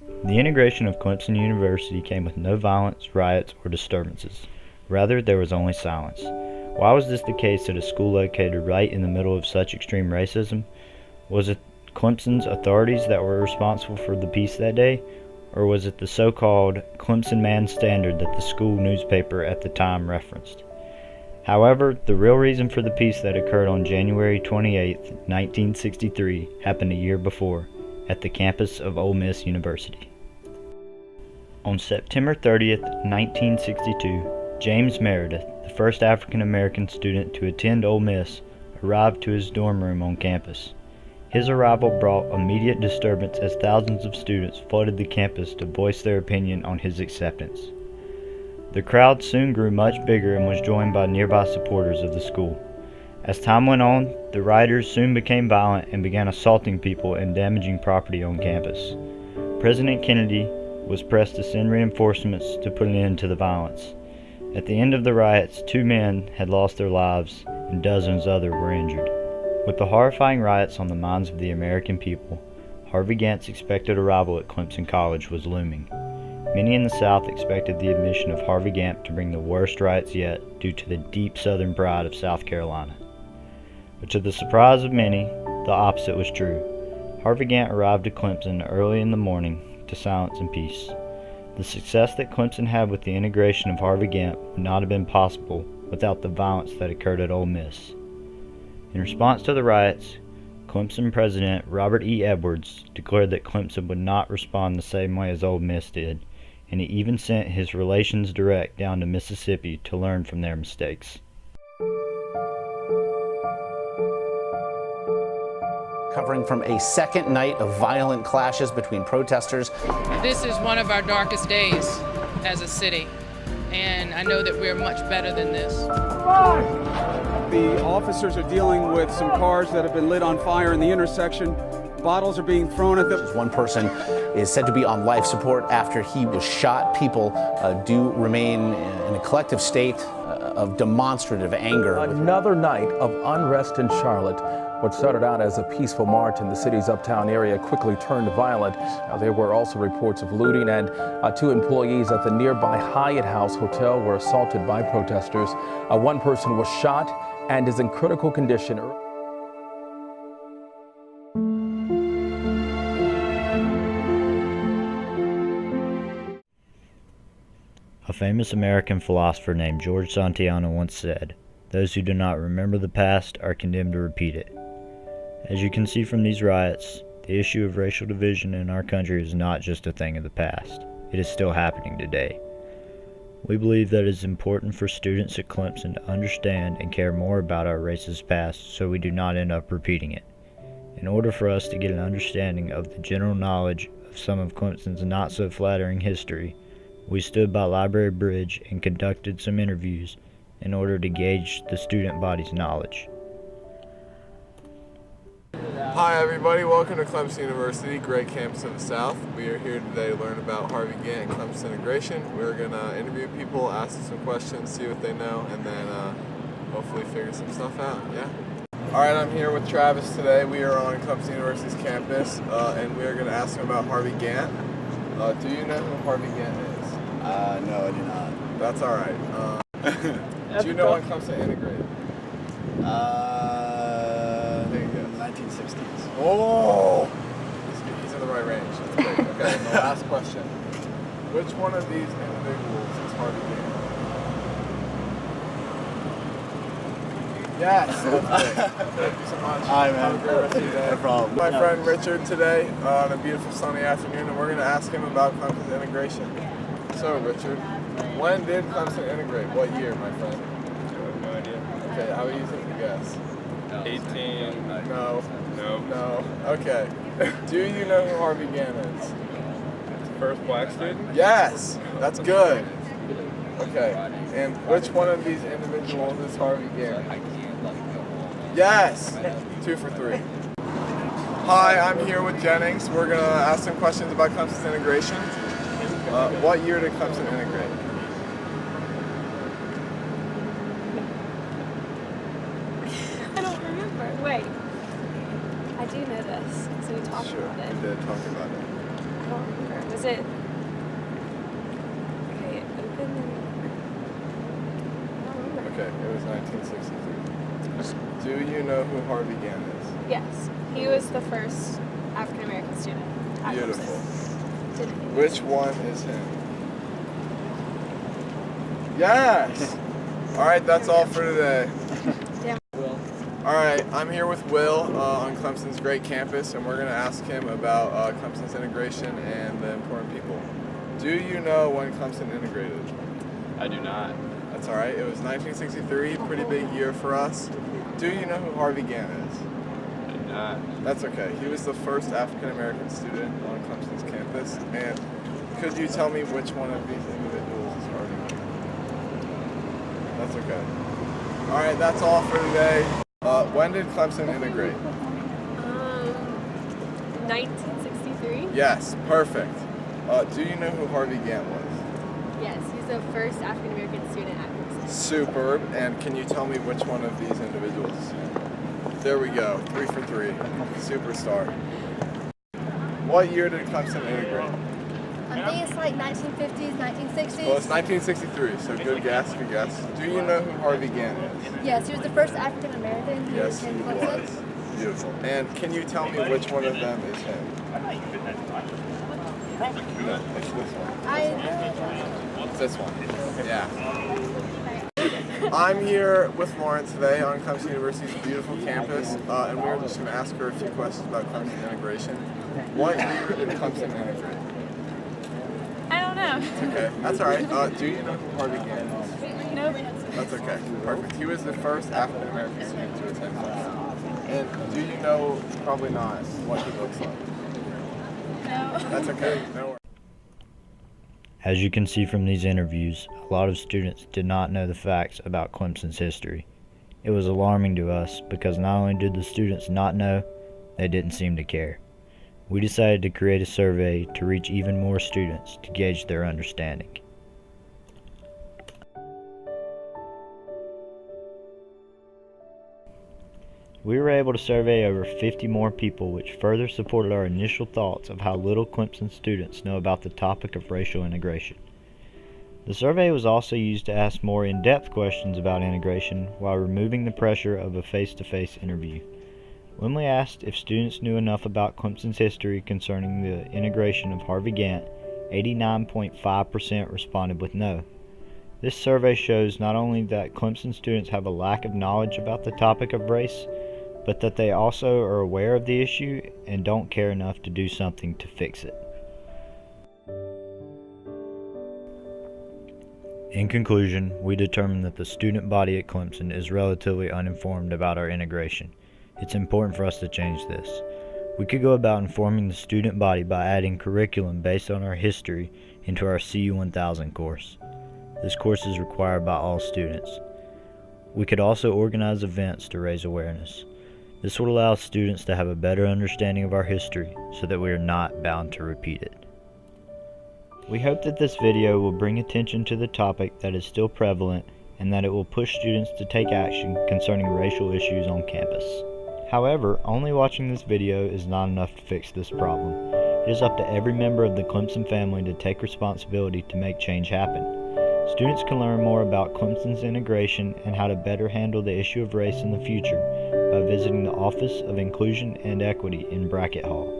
The integration of Clemson University came with no violence, riots, or disturbances. Rather, there was only silence. Why was this the case at a school located right in the middle of such extreme racism? Was it Clemson's authorities that were responsible for the peace that day? Or was it the so-called Clemson Man Standard that the school newspaper at the time referenced? However, the real reason for the peace that occurred on January 28, 1963, happened a year before, at the campus of Ole Miss University. On September 30, 1962, James Meredith, the first African American student to attend Ole Miss, arrived to his dorm room on campus. His arrival brought immediate disturbance as thousands of students flooded the campus to voice their opinion on his acceptance. The crowd soon grew much bigger and was joined by nearby supporters of the school. As time went on, the rioters soon became violent and began assaulting people and damaging property on campus. President Kennedy was pressed to send reinforcements to put an end to the violence. At the end of the riots, 2 men had lost their lives and dozens others were injured. With the horrifying riots on the minds of the American people, Harvey Gantt's expected arrival at Clemson College was looming. Many in the South expected the admission of Harvey Gantt to bring the worst riots yet due to the deep Southern pride of South Carolina. But to the surprise of many, the opposite was true. Harvey Gantt arrived at Clemson early in the morning to silence and peace. The success that Clemson had with the integration of Harvey Gantt would not have been possible without the violence that occurred at Ole Miss. In response to the riots, Clemson President Robert E. Edwards declared that Clemson would not respond the same way as Ole Miss did, and he even sent his relations direct down to Mississippi to learn from their mistakes. Covering from a second night of violent clashes between protesters. This is one of our darkest days as a city, and I know that we're much better than this. The officers are dealing with some cars that have been lit on fire in the intersection. Bottles are being thrown at them. One person is said to be on life support after he was shot. People do remain in a collective state of demonstrative anger. Another night of unrest in Charlotte. What started out as a peaceful march in the city's uptown area quickly turned violent. There were also reports of looting, and 2 employees at the nearby Hyatt House Hotel were assaulted by protesters. One person was shot and is in critical condition. A famous American philosopher named George Santayana once said, "Those who do not remember the past are condemned to repeat it." As you can see from these riots, the issue of racial division in our country is not just a thing of the past. It is still happening today. We believe that it is important for students at Clemson to understand and care more about our racist past so we do not end up repeating it. In order for us to get an understanding of the general knowledge of some of Clemson's not-so-flattering history, we stood by Library Bridge and conducted some interviews in order to gauge the student body's knowledge. Hi everybody, welcome to Clemson University, great campus in the South. We are here today to learn about Harvey Gantt and Clemson integration. We're going to interview people, ask them some questions, see what they know, and then hopefully figure some stuff out, yeah? Alright, I'm here with Travis today. We are on Clemson University's campus, and we are going to ask him about Harvey Gantt. Do you know who Harvey Gantt is? No, I do not. That's alright. Do you know when Clemson integrated? 1960s. Oh! He's in the right range. That's great. Okay, and the last question. Which one of these individuals is Harvey Gantt? Yes! That's great. Thank you so much. Hi, man. Have a great rest of your day. No problem. My friend Richard today on a beautiful sunny afternoon, and we're going to ask him about Clemson's integration. So, Richard, when did Clemson integrate? What year, my friend? I have no idea. Okay, how are you think to guess? 18. No. No. No. Okay. Do you know who Harvey Gantt is? First black student? Yes! That's good. Okay. And which one of these individuals is Harvey Gantt? Yes! 2 for 3. Hi, I'm here with Jennings. We're going to ask some questions about Clemson's integration. What year did Clemson integrate? I don't remember. Wait. I do know this, so we talked about it. We did talk about it. I don't remember. Was it? Okay, open and... I don't remember. Okay, it was 1963. Do you know who Harvey Gantt is? Yes, he was the first African American student at Beautiful. Clemson. Didn't he? Which one is him? Yes! Alright, that's all for today. Damn. Alright, I'm here with Will on Clemson's great campus, and we're going to ask him about Clemson's integration and the important people. Do you know when Clemson integrated? I do not. That's alright. It was 1963, pretty big year for us. Do you know who Harvey Gantt is? I do not. That's okay. He was the first African American student on Clemson's campus. And could you tell me which one of these individuals is Harvey Gantt? That's okay. All right, that's all for today. When did Clemson integrate? 1963? Yes, perfect. Do you know who Harvey Gantt was? Yes, he's the first African American student at Clemson. Superb. And can you tell me which one of these individuals is him? There we go. 3 for 3. Superstar. What year did Clemson integrate? I think it's like 1950s, 1960s. Well, it's 1963, so good guess, good guess. Do you know who Harvey Gantt is? Yes, he was the first African American who Yes, he came to Clemson. was. Beautiful. And can you tell me which one of them is him? No, it's this one. It's this one. Yeah. I'm here with Lauren today on Clemson University's beautiful campus, and we're just going to ask her a few questions about Clemson integration. What year did Clemson integrate? I don't know. It's okay. That's all right. Do you know who Harvey Gantt is? Nope. That's okay. Perfect. He was the first African American student to attend Clemson. And do you know, probably not, what he looks like? No. That's okay. No worries. As you can see from these interviews, a lot of students did not know the facts about Clemson's history. It was alarming to us because not only did the students not know, they didn't seem to care. We decided to create a survey to reach even more students to gauge their understanding. We were able to survey over 50 more people, which further supported our initial thoughts of how little Clemson students know about the topic of racial integration. The survey was also used to ask more in-depth questions about integration while removing the pressure of a face-to-face interview. When we asked if students knew enough about Clemson's history concerning the integration of Harvey Gantt, 89.5% responded with no. This survey shows not only that Clemson students have a lack of knowledge about the topic of race, but that they also are aware of the issue and don't care enough to do something to fix it. In conclusion, we determined that the student body at Clemson is relatively uninformed about our integration. It's important for us to change this. We could go about informing the student body by adding curriculum based on our history into our CU1000 course. This course is required by all students. We could also organize events to raise awareness. This would allow students to have a better understanding of our history so that we are not bound to repeat it. We hope that this video will bring attention to the topic that is still prevalent and that it will push students to take action concerning racial issues on campus. However, only watching this video is not enough to fix this problem. It is up to every member of the Clemson family to take responsibility to make change happen. Students can learn more about Clemson's integration and how to better handle the issue of race in the future by visiting the Office of Inclusion and Equity in Brackett Hall.